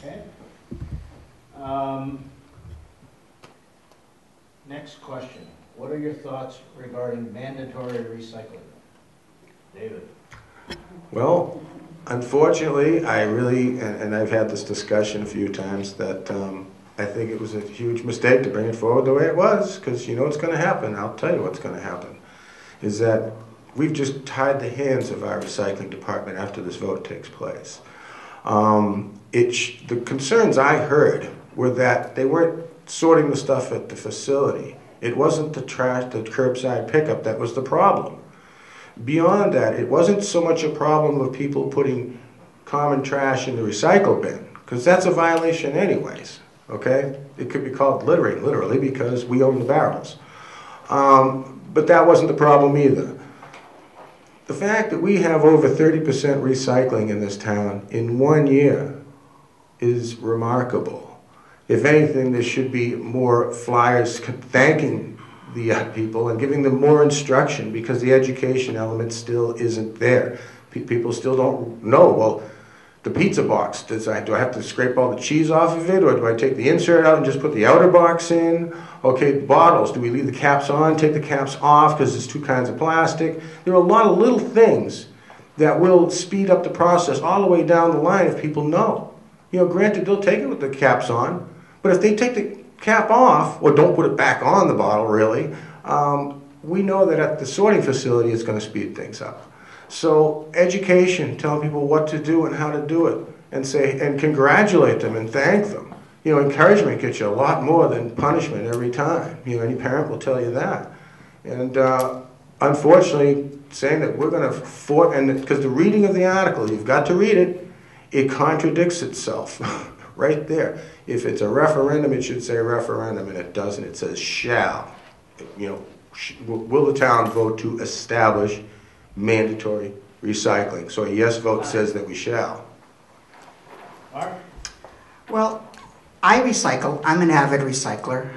Okay. Next question. What are your thoughts regarding mandatory recycling? David. Well, unfortunately, I really, and I've had this discussion a few times, that I think it was a huge mistake to bring it forward the way it was, because you know what's going to happen. I'll tell you what's going to happen, is that we've just tied the hands of our recycling department after this vote takes place. The concerns I heard were that they weren't sorting the stuff at the facility. It wasn't the trash, the curbside pickup that was the problem. Beyond that, it wasn't so much a problem of people putting common trash in the recycle bin, because that's a violation anyways, okay? It could be called littering, literally, because we own the barrels. But that wasn't the problem either. The fact that we have over 30% recycling in this town in 1 year is remarkable. If anything, there should be more flyers thanking the people and giving them more instruction, because the education element still isn't there. People still don't know, well, the pizza box, do I have to scrape all the cheese off of it, or do I take the insert out and just put the outer box in? Okay, bottles, do we leave the caps on, take the caps off, because there's two kinds of plastic? There are a lot of little things that will speed up the process all the way down the line if people know. You know, granted, they'll take it with the caps on, but if they take the cap off, or don't put it back on the bottle, really, we know that at the sorting facility it's going to speed things up. So education, telling people what to do and how to do it, and congratulate them and thank them. You know, encouragement gets you a lot more than punishment every time. You know, any parent will tell you that. And unfortunately, saying that we're going to because the reading of the article, you've got to read it, it contradicts itself right there. If it's a referendum, it should say referendum, and it doesn't. It says shall. You know, will the town vote to establish mandatory recycling? So a yes vote says that we shall. Mark? Well, I recycle. I'm an avid recycler.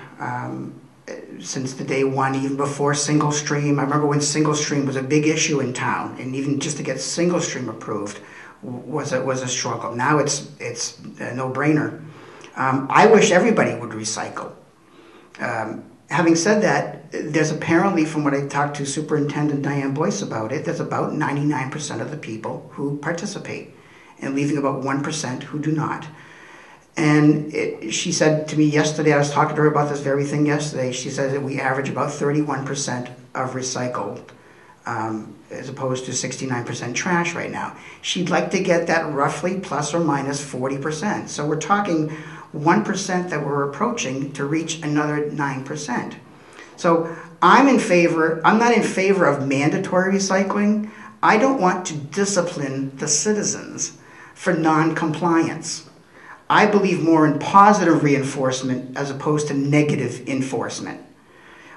Since the day one, even before single stream. I remember when single stream was a big issue in town, and even just to get single stream approved was a struggle. Now it's a no-brainer. I wish everybody would recycle. Having said that, there's apparently, from what I talked to Superintendent Diane Boyce about it, there's about 99% of the people who participate, and leaving about 1% who do not. And she said to me yesterday, I was talking to her about this very thing yesterday, she said that we average about 31% of recycled, as opposed to 69% trash right now. She'd like to get that roughly plus or minus 40%. So we're talking 1% that we're approaching to reach another 9%. So I'm not in favor of mandatory recycling. I don't want to discipline the citizens for non-compliance. I believe more in positive reinforcement as opposed to negative enforcement.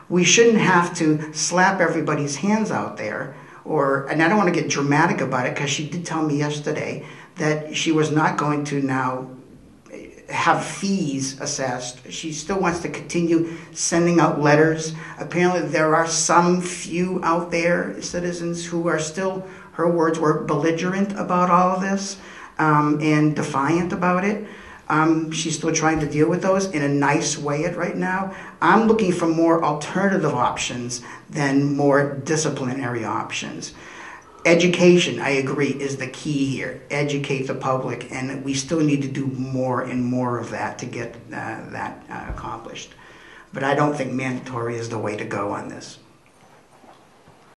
We shouldn't have to slap everybody's hands out there, and I don't want to get dramatic about it, because she did tell me yesterday that she was not going to now have fees assessed. She still wants to continue sending out letters. Apparently there are some few out there, citizens, who are still, her words were, belligerent about all of this, and defiant about it. She's still trying to deal with those in a nice way right now. I'm looking for more alternative options than more disciplinary options. Education, I agree, is the key here. Educate the public, and we still need to do more and more of that to get that accomplished. But I don't think mandatory is the way to go on this.